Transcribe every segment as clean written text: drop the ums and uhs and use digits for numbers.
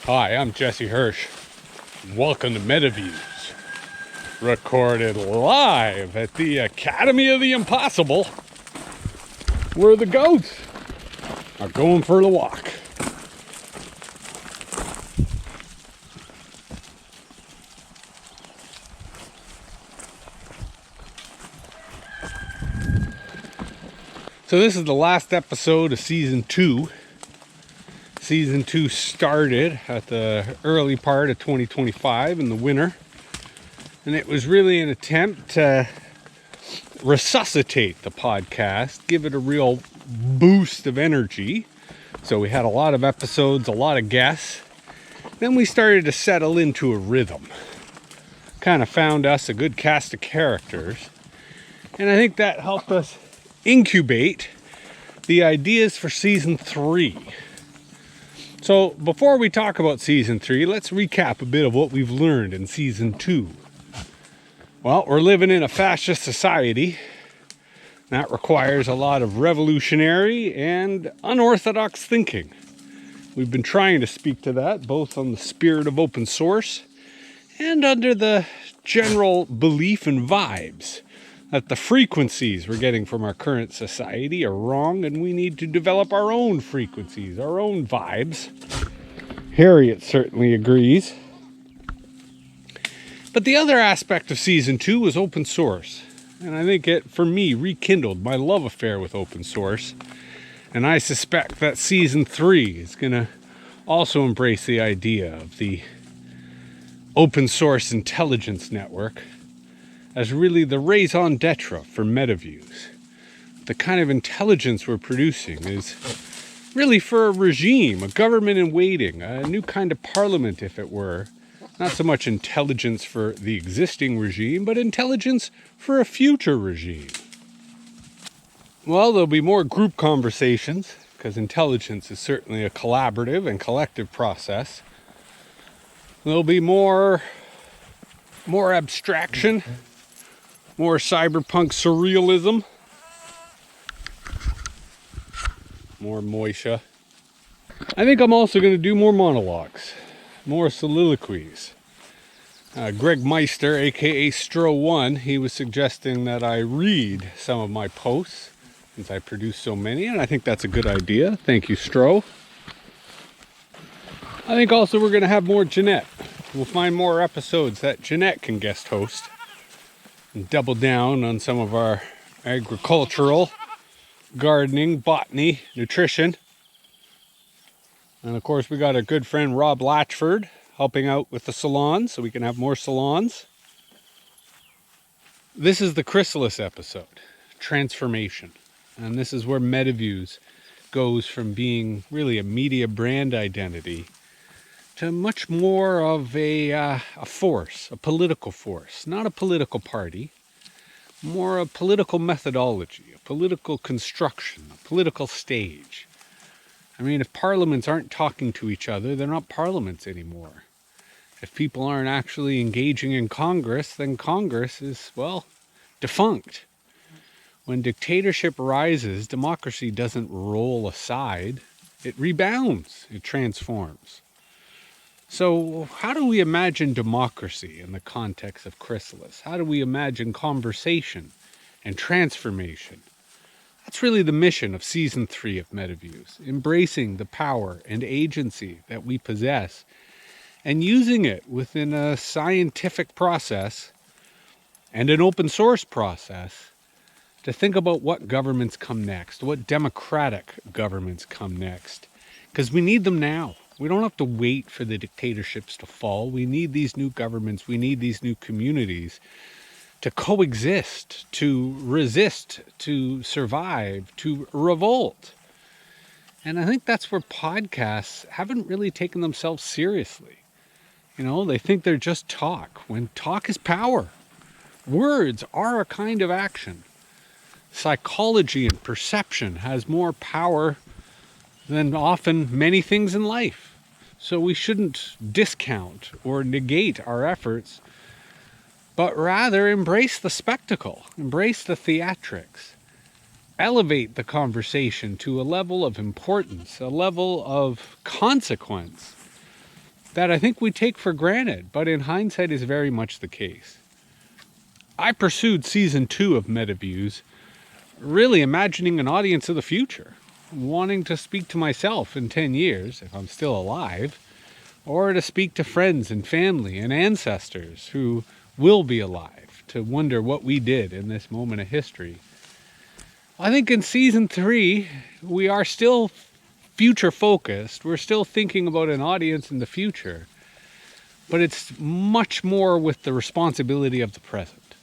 Hi, I'm Jesse Hirsch. Welcome to Metaviews. Recorded live at the Academy of the Impossible, where the goats are going for the walk. So this is the last episode of Season 2. Season 2 started at the early part of 2025 in the winter. And it was really an attempt to resuscitate the podcast, give it a real boost of energy. So we had a lot of episodes, a lot of guests. Then we started to settle into a rhythm. Kind of found us a good cast of characters. And I think that helped us incubate the ideas for Season 3. So before we talk about Season 3, let's recap a bit of what we've learned in Season 2. Well, we're living in a fascist society. That requires a lot of revolutionary and unorthodox thinking. We've been trying to speak to that, both on the spirit of open source and under the general belief and vibes that the frequencies we're getting from our current society are wrong and we need to develop our own frequencies, our own vibes. Harriet certainly agrees. But the other aspect of Season 2 was open source. And I think it, for me, rekindled my love affair with open source. And I suspect that Season 3 is going to also embrace the idea of the open source intelligence network as really the raison d'etre for Metaviews. The kind of intelligence we're producing is really for a regime, a government in waiting, a new kind of parliament, if it were. Not so much intelligence for the existing regime, but intelligence for a future regime. Well, there'll be more group conversations, because intelligence is certainly a collaborative and collective process. There'll be more abstraction, more cyberpunk surrealism, more moisha. I think I'm also going to do more monologues, more soliloquies. Greg Meister, aka Stro1, he was suggesting that I read some of my posts, since I produce so many, and I think that's a good idea. Thank you, Stro. I think also we're going to have more Jeanette. We'll find more episodes that Jeanette can guest host and double down on some of our agricultural, gardening, botany, nutrition. And of course, we got our good friend Rob Latchford helping out with the salons, so we can have more salons. This is the Chrysalis episode, transformation. And this is where Metaviews goes from being really a media brand identity to much more of a force, a political force. Not a political party, more a political methodology, a political construction, a political stage. I mean, if parliaments aren't talking to each other, they're not parliaments anymore. If people aren't actually engaging in Congress, then Congress is, well, defunct. When dictatorship rises, democracy doesn't roll aside. It rebounds. It transforms. So how do we imagine democracy in the context of Chrysalis? How do we imagine conversation and transformation? That's really the mission of Season 3 of Metaviews, embracing the power and agency that we possess and using it within a scientific process and an open source process to think about what governments come next, what democratic governments come next, because we need them now. We don't have to wait for the dictatorships to fall. We need these new governments. We need these new communities to coexist, to resist, to survive, to revolt. And I think that's where podcasts haven't really taken themselves seriously. You know, they think they're just talk, when talk is power. Words are a kind of action. Psychology and perception has more power than often many things in life. So we shouldn't discount or negate our efforts, but rather embrace the spectacle, embrace the theatrics, elevate the conversation to a level of importance, a level of consequence that I think we take for granted, but in hindsight is very much the case. I pursued season 2 of Metaviews, really imagining an audience of the future, wanting to speak to myself in 10 years, if I'm still alive, or to speak to friends and family and ancestors who will be alive, to wonder what we did in this moment of history. I think in season 3, we are still future focused. We're still thinking about an audience in the future, but it's much more with the responsibility of the present,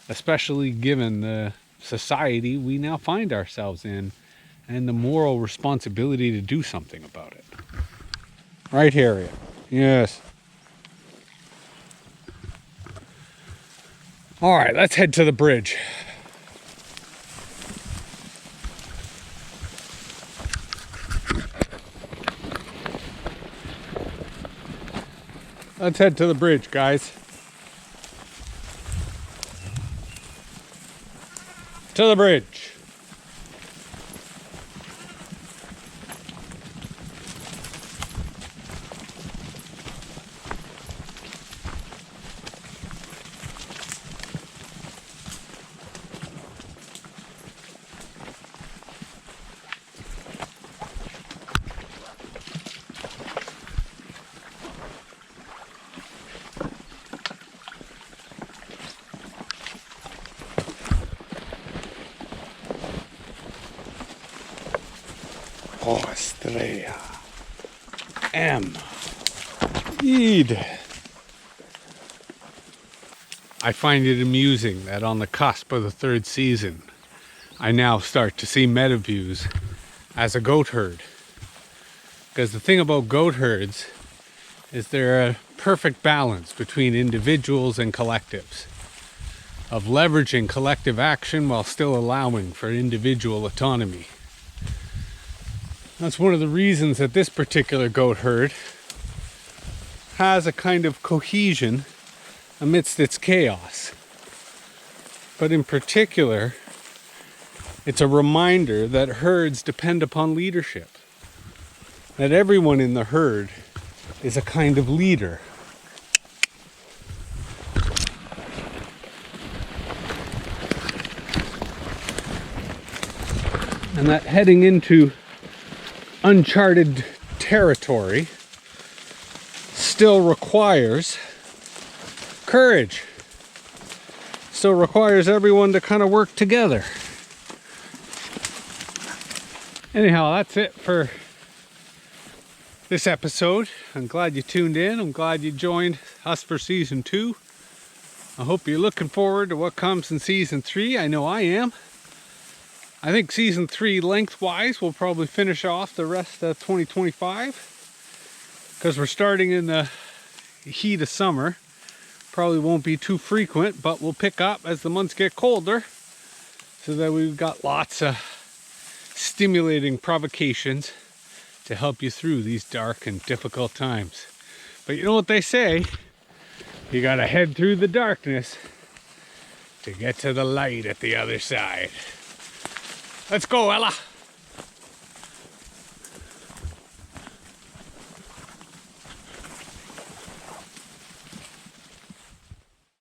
especially given the society we now find ourselves in and the moral responsibility to do something about it. Right, Harriet? Yes. All right, let's head to the bridge. Let's head to the bridge, guys. To the bridge. Australia. Eid. I find it amusing that on the cusp of the 3rd season, I now start to see Metaviews as a goat herd. Because the thing about goat herds is they're a perfect balance between individuals and collectives, of leveraging collective action while still allowing for individual autonomy. That's one of the reasons that this particular goat herd has a kind of cohesion amidst its chaos. But in particular, it's a reminder that herds depend upon leadership. That everyone in the herd is a kind of leader. And that heading into uncharted territory still requires courage. Still requires everyone to kind of work together. Anyhow, that's it for this episode. I'm glad you tuned in. I'm glad you joined us for season 2. I hope you're looking forward to what comes in season 3. I know I am. I think season 3 lengthwise will probably finish off the rest of 2025, because we're starting in the heat of summer. Probably won't be too frequent, but we'll pick up as the months get colder, so that we've got lots of stimulating provocations to help you through these dark and difficult times. But you know what they say, you gotta head through the darkness to get to the light at the other side. Let's go, Ella.